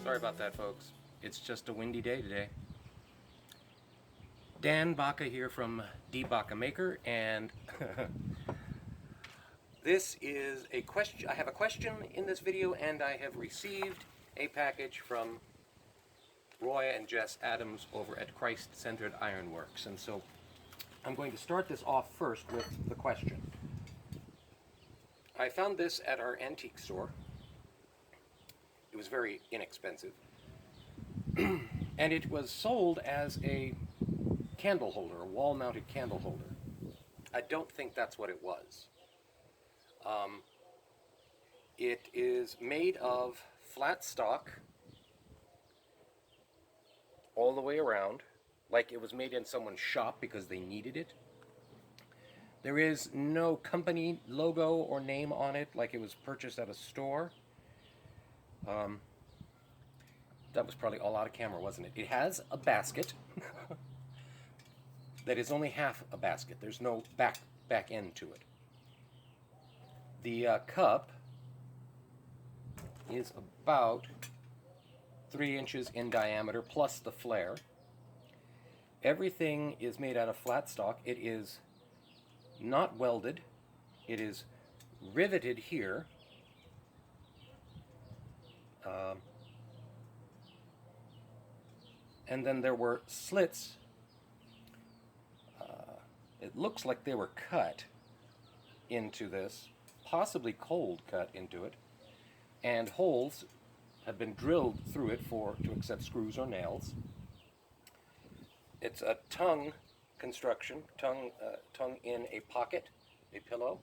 Sorry about that, folks. It's just a windy day today. DBaca here from DBaca Maker, and this is a question. I have a question in this video, and I have received a package from Roy and Jess Adams over at Christ-Centered Ironworks. And so I'm going to start this off first with the question. I found this at our antique store. It was very inexpensive. And it was sold as a candle holder, a wall-mounted candle holder. I don't think that's what it was. It is made of flat stock all the way around, like it was made in someone's shop because they needed it. There is no company logo or name on it, like it was purchased at a store. That was probably all out of camera, wasn't it? It has a basket that is only half a basket. There's no back end to it. The cup is about 3 inches in diameter, plus the flare. Everything is made out of flat stock. It is not welded. It is riveted here. And then there were slits. It looks like they were cut into this, possibly cold cut into it, and holes have been drilled through it to accept screws or nails. It's a tongue construction, tongue in a pocket, a pillow.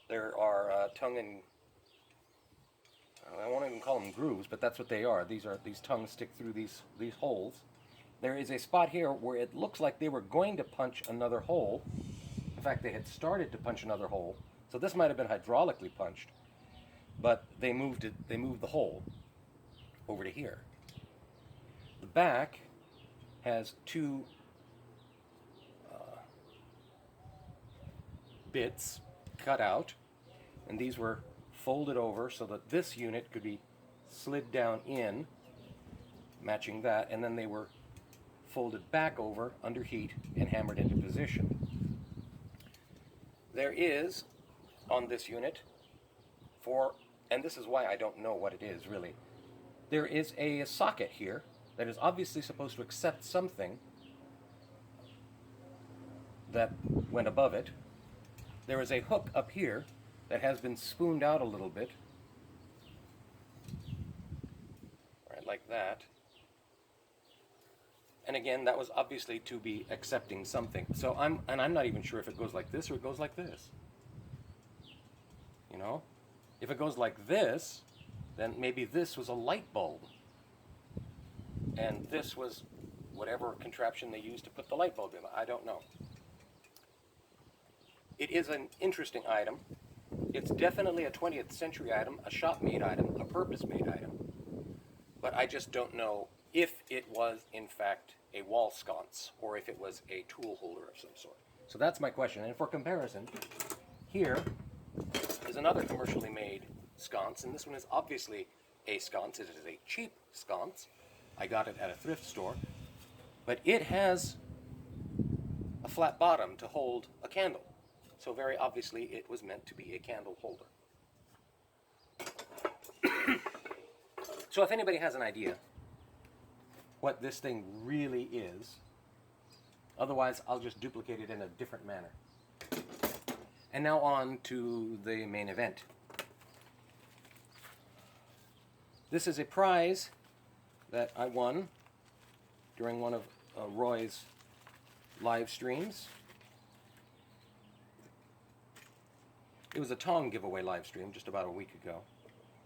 There are tongue in, I won't even call them grooves, but that's what they are. These tongues stick through these holes. There is a spot here where it looks like they were going to punch another hole. In fact, they had started to punch another hole. So this might have been hydraulically punched, but they moved the hole over to here. The back has two bits cut out, and these were folded over so that this unit could be slid down in, matching that, and then they were folded back over under heat and hammered into position. There is, on this unit, and this is why I don't know what it is really, there is a socket here that is obviously supposed to accept something that went above it. There is a hook up here that has been spooned out a little bit, right, like that. And again, that was obviously to be accepting something. So I'm not even sure if it goes like this or it goes like this. You know, if it goes like this, then maybe this was a light bulb, and this was whatever contraption they used to put the light bulb in. I don't know. It is an interesting item. It's definitely a 20th century item, a shop-made item, a purpose-made item. But I just don't know if it was, in fact, a wall sconce or if it was a tool holder of some sort. So that's my question. And for comparison, here is another commercially made sconce, and this one is obviously a sconce. It is a cheap sconce. I got it at a thrift store. But it has a flat bottom to hold a candle. So very obviously it was meant to be a candle holder. So if anybody has an idea what this thing really is, otherwise I'll just duplicate it in a different manner. And now on to the main event. This is a prize that I won during one of Roy's live streams. It was a Tong giveaway live stream just about a week ago.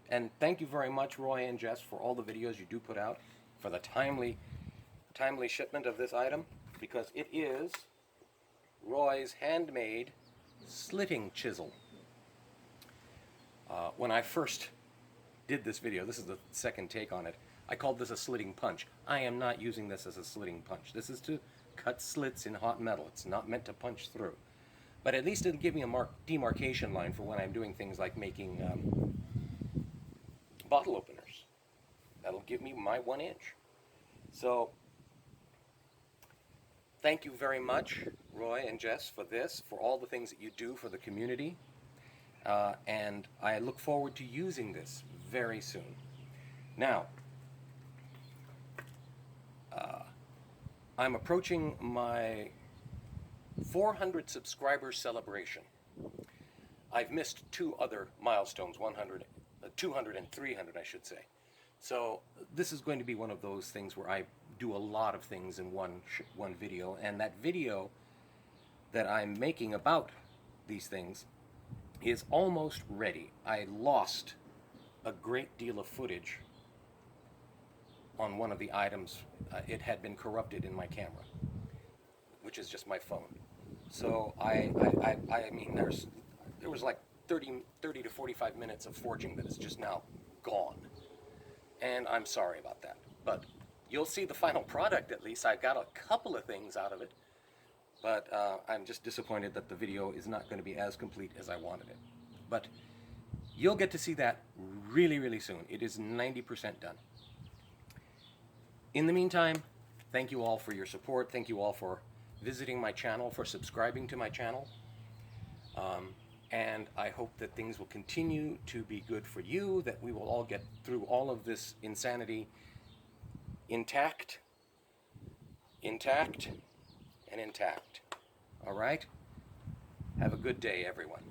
And thank you very much, Roy and Jess, for all the videos you do put out, for the timely shipment of this item, because it is Roy's handmade slitting chisel. When I first did this video, this is the second take on it, I called this a slitting punch. I am not using this as a slitting punch. This is to cut slits in hot metal. It's not meant to punch through. But at least it'll give me a demarcation line for when I'm doing things like making bottle openers. That'll give me my 1 inch. So thank you very much, Roy and Jess, for this, for all the things that you do for the community. And I look forward to using this very soon. Now, I'm approaching my 400 subscriber celebration. I've missed 2 other milestones, 200 and 300, I should say. So this is going to be one of those things where I do a lot of things in one video, and that video that I'm making about these things is almost ready. I lost a great deal of footage on one of the items. It had been corrupted in my camera, which is just my phone. So I mean, there was like 30 to 45 minutes of forging that is just now gone. And I'm sorry about that. But you'll see the final product at least. I got a couple of things out of it. But I'm just disappointed that the video is not going to be as complete as I wanted it. But you'll get to see that really, really soon. It is 90% done. In the meantime, thank you all for your support. Thank you all for visiting my channel, for subscribing to my channel. And I hope that things will continue to be good for you, that we will all get through all of this insanity intact, and intact. All right? Have a good day, everyone.